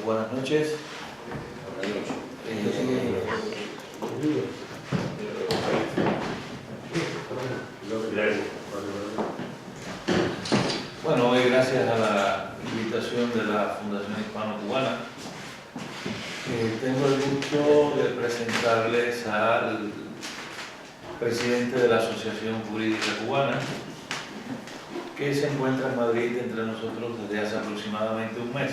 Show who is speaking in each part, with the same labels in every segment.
Speaker 1: buenas noches. Bueno, hoy gracias a la invitación de la Fundación Hispano-Cubana, tengo el gusto de presentarles al presidente de la Asociación Jurídica Cubana, que se encuentra en Madrid entre nosotros desde hace aproximadamente un mes.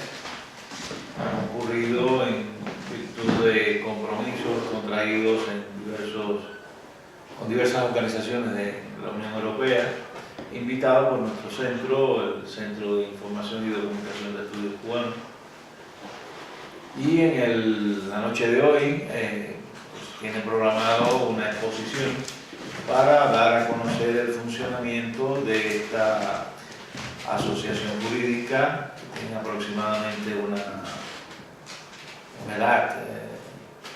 Speaker 1: Han ocurrido en virtud de compromisos contraídos con diversas organizaciones de la Unión Europea, invitados por nuestro centro, el Centro de Información y Documentación de Estudios Cubanos. Y en la noche de hoy tiene programado una exposición para dar a conocer el funcionamiento de esta asociación jurídica que tiene aproximadamente una edad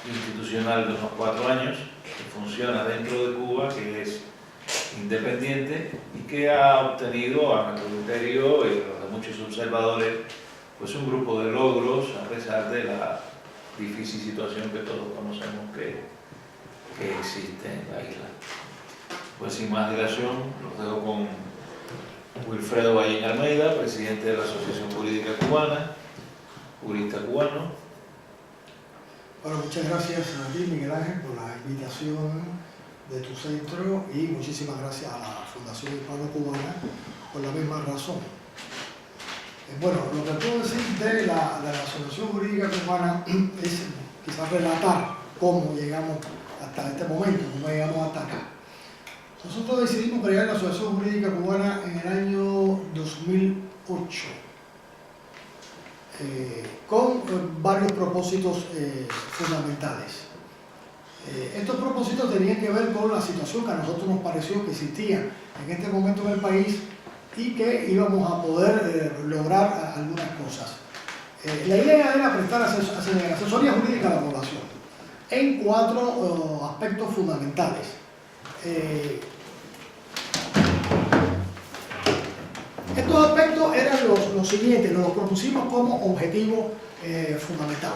Speaker 1: institucional de unos 4 años, que funciona dentro de Cuba, que es independiente y que ha obtenido, a nuestro criterio y a los de muchos observadores, pues un grupo de logros a pesar de la difícil situación que todos conocemos que existe en la isla. Pues sin más dilación, los dejo con Wilfredo Ballín Almeida, presidente de la Asociación Jurídica Cubana, jurista cubano.
Speaker 2: Bueno, muchas gracias a ti, Miguel Ángel, por la invitación de tu centro y muchísimas gracias a la Fundación Hispano-Cubana por la misma razón. Bueno, lo que puedo decir de la Asociación Jurídica Cubana es quizás relatar cómo llegamos hasta este momento, cómo llegamos hasta acá. Nosotros decidimos crear la Asociación Jurídica Cubana en el año 2008 con varios propósitos fundamentales. Estos propósitos tenían que ver con la situación que a nosotros nos pareció que existía en este momento en el país y que íbamos a poder lograr algunas cosas. La idea era prestar asesoría jurídica a la población en 4 aspectos fundamentales. Estos aspectos eran los siguientes, los propusimos como objetivo fundamental.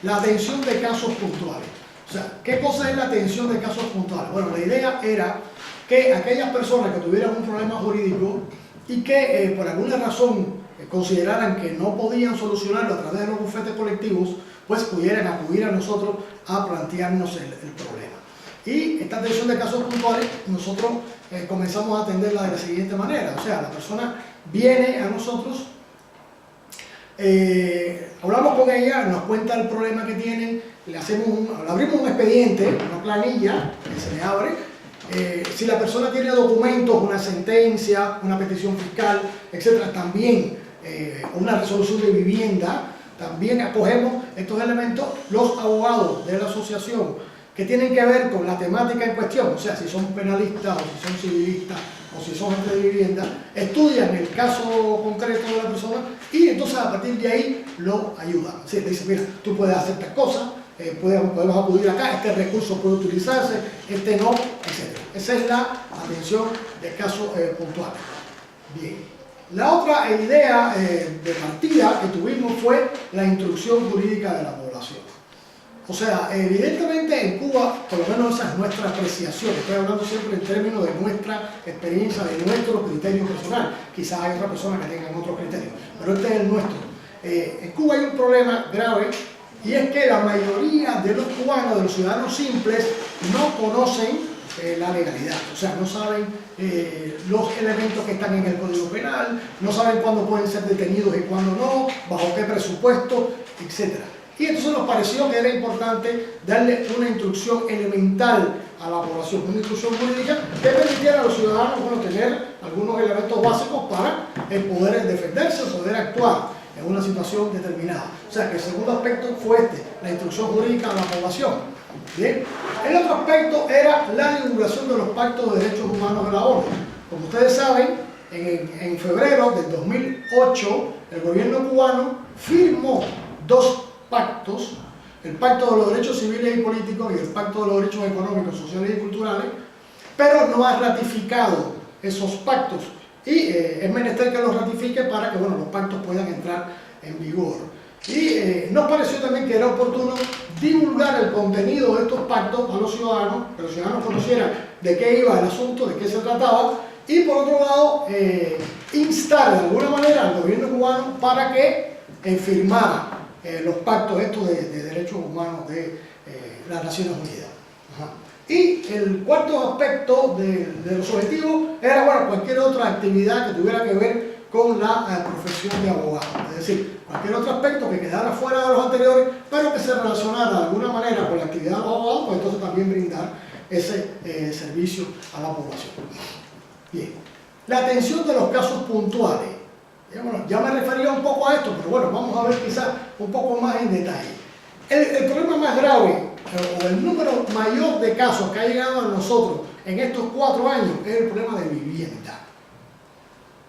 Speaker 2: La atención de casos puntuales. O sea, ¿qué cosa es la atención de casos puntuales? Bueno, la idea era que aquellas personas que tuvieran un problema jurídico y que por alguna razón consideraran que no podían solucionarlo a través de los bufetes colectivos, pues pudieran acudir a nosotros a plantearnos el problema. Y esta atención de casos puntuales nosotros comenzamos a atenderla de la siguiente manera. O sea, la persona viene a nosotros, hablamos con ella, nos cuenta el problema que tienen, le abrimos un expediente, una planilla que se le abre. Si la persona tiene documentos, una sentencia, una petición fiscal, etcétera, también una resolución de vivienda, también acogemos estos elementos. Los abogados de la asociación que tienen que ver con la temática en cuestión, o sea, si son penalistas o si son civilistas o si son gente de vivienda, estudian el caso concreto de la persona y entonces a partir de ahí lo ayudan. O sea, le dicen, mira, tú puedes hacer tal cosa, podemos acudir acá, este recurso puede utilizarse, este no, etc. Esa es la atención de casos puntuales. Bien. La otra idea de partida que tuvimos fue la instrucción jurídica de la población. O sea, evidentemente en Cuba, por lo menos esa es nuestra apreciación, estoy hablando siempre en términos de nuestra experiencia, de nuestro criterio personal. Quizás hay otras personas que tengan otros criterios, pero este es el nuestro. En Cuba hay un problema grave y es que la mayoría de los cubanos, de los ciudadanos simples, no conocen la legalidad, o sea, no saben los elementos que están en el Código Penal, no saben cuándo pueden ser detenidos y cuándo no, bajo qué presupuesto, etc. Y entonces nos pareció que era importante darle una instrucción elemental a la población, una instrucción jurídica que permitiera a los ciudadanos tener algunos elementos básicos para poder defenderse, poder actuar en una situación determinada. O sea que el segundo aspecto fue la instrucción jurídica a la población. Bien. El otro aspecto era la divulgación de los pactos de derechos humanos de la ONU. Como ustedes saben, en febrero del 2008 el gobierno cubano firmó 2 pactos, el Pacto de los Derechos Civiles y Políticos y el Pacto de los Derechos Económicos, Sociales y Culturales, pero no ha ratificado esos pactos y es menester que los ratifique para que los pactos puedan entrar en vigor. Y nos pareció también que era oportuno divulgar el contenido de estos pactos a los ciudadanos, que los ciudadanos conocieran de qué iba el asunto, de qué se trataba, y por otro lado, instar de alguna manera al gobierno cubano para que firmara los pactos estos de derechos humanos de las Naciones Unidas. Ajá. Y el cuarto aspecto de los objetivos era, bueno, cualquier otra actividad que tuviera que ver con la profesión de abogado. Es decir, cualquier otro aspecto que quedara fuera de los anteriores, pero que se relacionara de alguna manera con la actividad de los abogados, pues entonces también brindar ese servicio a la población. Bien, la atención de los casos puntuales. Bueno, ya me refería un poco a esto, pero bueno, vamos a ver quizás un poco más en detalle. El problema más grave, o el número mayor de casos que ha llegado a nosotros en estos 4 años, es el problema de vivienda.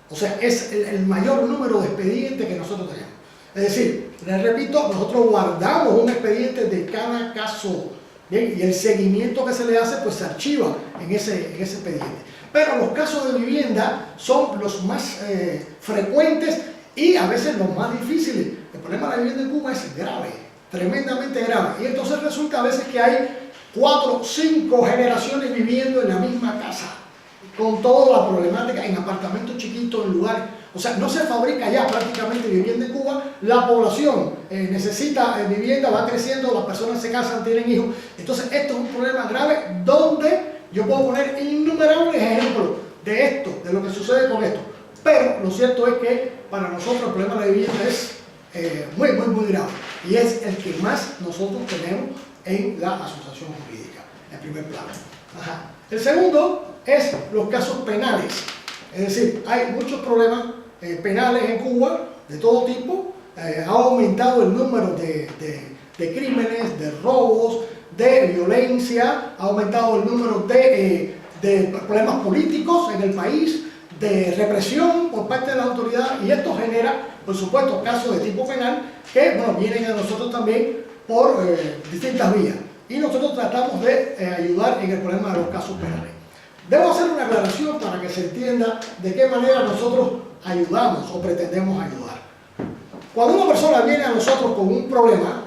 Speaker 2: O sea, es el mayor número de expedientes que nosotros tenemos. Es decir, les repito, nosotros guardamos un expediente de cada caso, ¿bien? Y el seguimiento que se le hace, pues se archiva en ese expediente. Pero los casos de vivienda son los más frecuentes y a veces los más difíciles. El problema de la vivienda en Cuba es grave, tremendamente grave. Y entonces resulta a veces que hay 4 o 5 generaciones viviendo en la misma casa, con toda la problemática, en apartamentos chiquitos, en lugares. O sea, no se fabrica ya prácticamente vivienda en Cuba. La población necesita vivienda, va creciendo, las personas se casan, tienen hijos. Entonces esto es un problema grave donde yo puedo poner innumerables ejemplos de esto, de lo que sucede con esto. Pero lo cierto es que para nosotros el problema de la vivienda es muy grave. Y es el que más nosotros tenemos en la asociación jurídica, en primer plano. Ajá. El segundo es los casos penales. Es decir, hay muchos problemas penales en Cuba, de todo tipo. Ha aumentado el número de crímenes, de robos, de violencia, ha aumentado el número de problemas políticos en el país, de represión por parte de las autoridades, y esto genera, por supuesto, casos de tipo penal que, bueno, vienen a nosotros también por distintas vías. Y nosotros tratamos de ayudar en el problema de los casos penales. Debo hacer una aclaración para que se entienda de qué manera nosotros ayudamos o pretendemos ayudar. Cuando una persona viene a nosotros con un problema,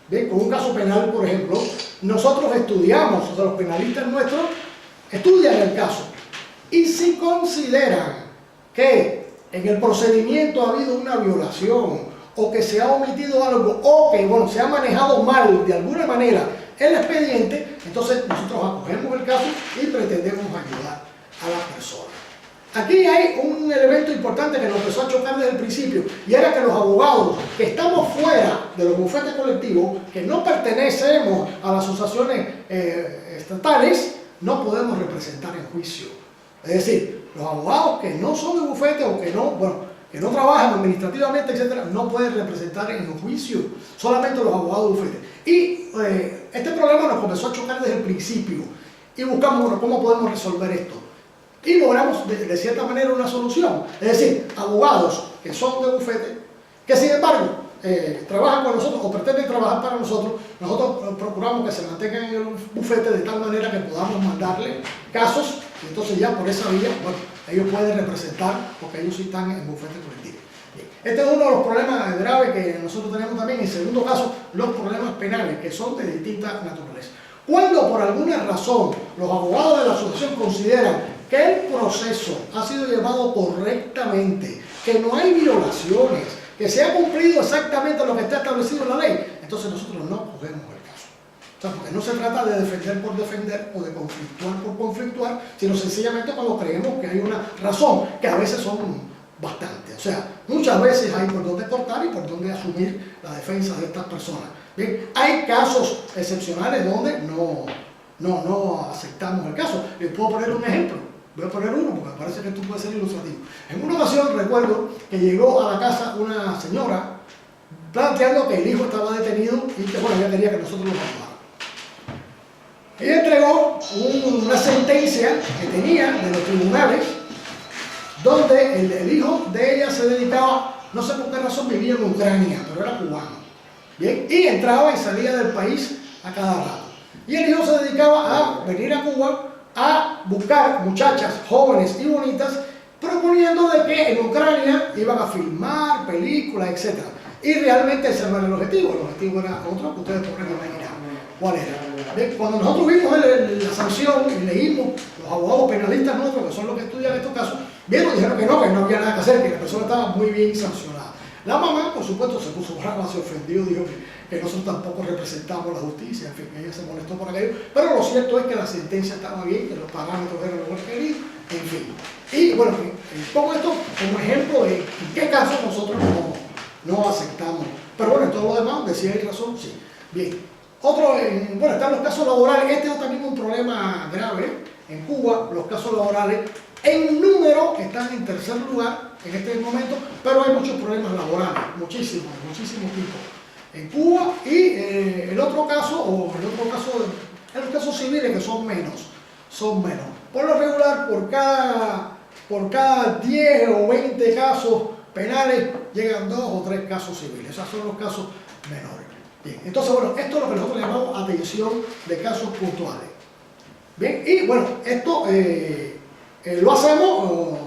Speaker 2: ¿bien? Con un caso penal, por ejemplo, nosotros estudiamos, o sea, los penalistas nuestros estudian el caso. Y si consideran que en el procedimiento ha habido una violación, o que se ha omitido algo, o que, bueno, se ha manejado mal de alguna manera el expediente, entonces nosotros acogemos el caso y pretendemos ayudar a la persona. Aquí hay un elemento importante que nos empezó a chocar desde el principio, y era que los abogados que estamos fuera de los bufetes colectivos, que no pertenecemos a las asociaciones estatales, no podemos representar en juicio. Es decir, los abogados que no son de bufete o que no, bueno, que no trabajan administrativamente, etcétera, no pueden representar en un juicio, solamente los abogados de bufete. Y este problema nos comenzó a chocar desde el principio y buscamos, bueno, cómo podemos resolver esto. Y logramos de cierta manera una solución. Es decir, abogados que son de bufete, que sin embargo trabajan con nosotros o pretenden trabajar para nosotros, nosotros procuramos que se mantengan en el bufete de tal manera que podamos mandarle casos, y entonces ya por esa vía, bueno, ellos pueden representar porque ellos sí están en bufete colectivo. Este es uno de los problemas graves que nosotros tenemos también. En segundo caso, los problemas penales, que son de distinta naturaleza. Cuando por alguna razón los abogados de la asociación consideran que el proceso ha sido llevado correctamente, que no hay violaciones, que se ha cumplido exactamente lo que está establecido en la ley, entonces nosotros no cogemos el caso. O sea, porque no se trata de defender por defender o de conflictuar por conflictuar, sino sencillamente cuando creemos que hay una razón, que a veces son bastante. O sea, muchas veces hay por dónde cortar y por dónde asumir la defensa de estas personas. Bien, hay casos excepcionales donde no aceptamos el caso. Les puedo poner un ejemplo. Voy a poner uno porque me parece que esto puede ser ilustrativo. En una ocasión recuerdo que llegó a la casa una señora planteando que el hijo estaba detenido y que, bueno, ella quería que nosotros lo ayudáramos. Ella entregó una sentencia que tenía de los tribunales donde el hijo de ella se dedicaba, no sé por qué razón vivía en Ucrania, pero era cubano. Bien, y entraba y salía del país a cada rato. Y el hijo se dedicaba a venir a Cuba a buscar muchachas jóvenes y bonitas, proponiendo de que en Ucrania iban a filmar películas, etc. Y realmente ese no era el objetivo era otro que ustedes podrán imaginar. ¿Cuál era? Bien, cuando nosotros vimos la sanción y leímos, los abogados penalistas nuestros, que son los que estudian estos casos, vieron y dijeron que no había nada que hacer, que la persona estaba muy bien sancionada. La mamá, por supuesto, se puso brava, se ofendió, dijo que nosotros tampoco representamos la justicia, en fin, ella se molestó por aquello, pero lo cierto es que la sentencia estaba bien, que los parámetros eran los que querían, en fin. Y bueno, pongo esto como ejemplo de en qué caso nosotros no aceptamos. Pero bueno, en todo lo demás, de si hay razón, sí. Bien. Otro, bueno, están los casos laborales. Este es también un problema grave. En Cuba, los casos laborales en número están en tercer lugar en este momento, pero hay muchos problemas laborales, muchísimos tipos en Cuba. Y el otro caso, en los casos civiles, que son menos. Por lo regular, por cada 10 o 20 casos penales, llegan 2 o 3 casos civiles. Esos son los casos menores. Bien, entonces, bueno, esto es lo que nosotros llamamos atención de casos puntuales. Bien, y bueno, esto lo hacemos,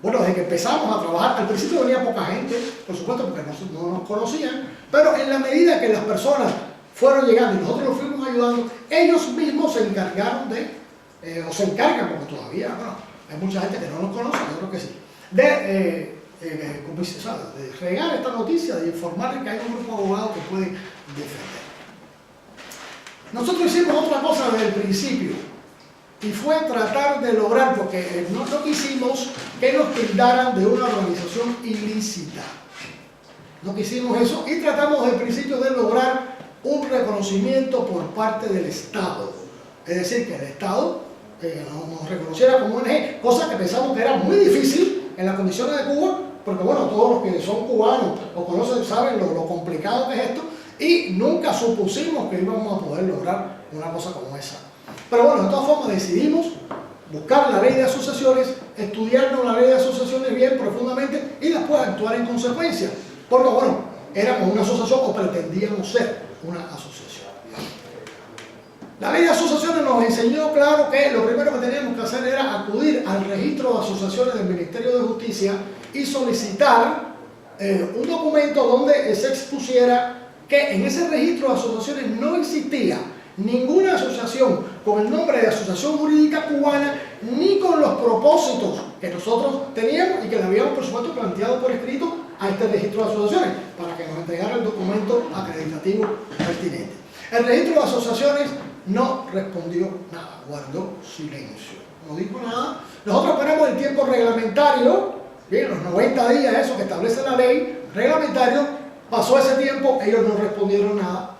Speaker 2: bueno, desde que empezamos a trabajar. Al principio venía poca gente, por supuesto, porque no nos conocían, pero en la medida que las personas fueron llegando y nosotros los fuimos ayudando, ellos mismos se encargaron o se encargan, porque todavía, bueno, hay mucha gente que no nos conoce, yo creo que sí, de regar esta noticia, de informarles que hay un grupo de abogados que pueden defender. Nosotros hicimos otra cosa desde el principio, y fue tratar de lograr, porque no quisimos que nos tildaran de una organización ilícita. No quisimos eso, y tratamos desde el principio de lograr un reconocimiento por parte del Estado. Es decir, que el Estado nos reconociera como ONG, cosa que pensamos que era muy difícil en las condiciones de Cuba, porque bueno, todos los que son cubanos o conocen saben lo complicado que es esto, y nunca supusimos que íbamos a poder lograr una cosa como esa. Pero bueno, de todas formas decidimos buscar la ley de asociaciones, estudiarnos la ley de asociaciones bien profundamente y después actuar en consecuencia, porque bueno, éramos una asociación o pretendíamos ser una asociación. La ley de asociaciones nos enseñó claro que lo primero que teníamos que hacer era acudir al registro de asociaciones del Ministerio de Justicia y solicitar un documento donde se expusiera que en ese registro de asociaciones no existía ninguna asociación con el nombre de Asociación Jurídica Cubana, ni con los propósitos que nosotros teníamos y que le habíamos, por supuesto, planteado por escrito a este registro de asociaciones para que nos entregara el documento acreditativo pertinente. El registro de asociaciones no respondió nada, guardó silencio, no dijo nada. Nosotros ponemos el tiempo reglamentario, bien, los 90 días, eso que establece la ley reglamentario. Pasó ese tiempo, ellos no respondieron nada.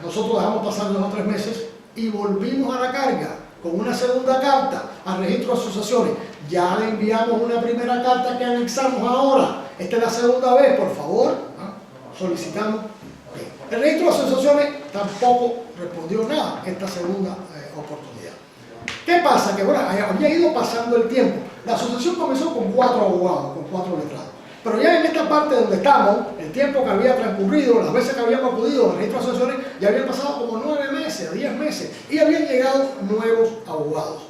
Speaker 2: Nosotros dejamos pasar 2 o 3 meses y volvimos a la carga con una segunda carta al registro de asociaciones. Ya le enviamos una primera carta que anexamos ahora. Esta es la segunda vez, por favor, solicitamos. El registro de asociaciones tampoco respondió nada esta segunda oportunidad. ¿Qué pasa? Que bueno, había ido pasando el tiempo. La asociación comenzó con 4 abogados, con 4 letrados. Pero ya en esta parte donde estamos, el tiempo que había transcurrido, las veces que habíamos acudido al registro de asociaciones, ya habían pasado como 9 meses, 10 meses, y habían llegado nuevos abogados.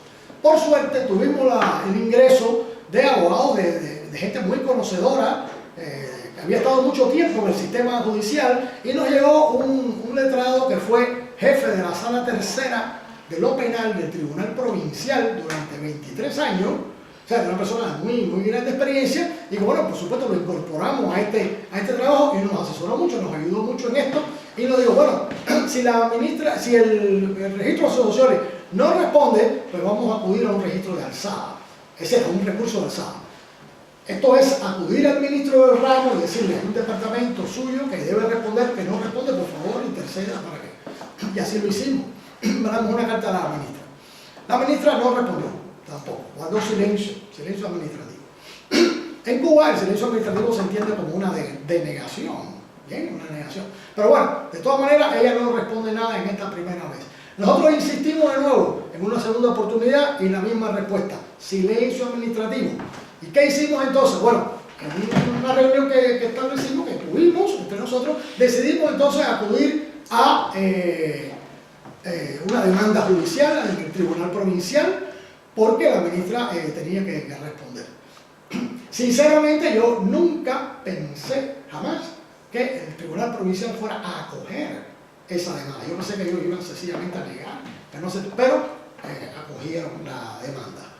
Speaker 2: Por suerte tuvimos el ingreso de abogados, de gente muy conocedora, que había estado mucho tiempo en el sistema judicial, y nos llegó un letrado que fue jefe de la Sala Tercera de lo Penal del Tribunal Provincial durante 23 años, o sea, de una persona muy grande experiencia, y que bueno, por supuesto lo incorporamos a este trabajo y nos asesoró mucho, nos ayudó mucho en esto, y nos dijo, bueno, si el registro de asociaciones no responde, pues vamos a acudir a un registro de alzada. Ese es un recurso de alzada. Esto es acudir al ministro del ramo y decirle, hay un departamento suyo que debe responder, que no responde, por favor, interceda para que. Y así lo hicimos. Mandamos una carta a la ministra. La ministra no respondió. Tampoco, guardó silencio administrativo. En Cuba el silencio administrativo se entiende como una denegación, ¿bien? Una negación. Pero bueno, de todas maneras ella no responde nada en esta primera vez. Nosotros insistimos de nuevo en una segunda oportunidad y la misma respuesta, silencio administrativo. ¿Y qué hicimos entonces? Bueno, en una reunión que establecimos, que tuvimos entre nosotros, decidimos entonces acudir a una demanda judicial ante el Tribunal Provincial, porque la ministra tenía que responder. Sinceramente yo nunca pensé jamás que el Tribunal Provincial fuera a acoger esa demanda. Yo pensé que ellos iban sencillamente a negar, pero acogieron la demanda.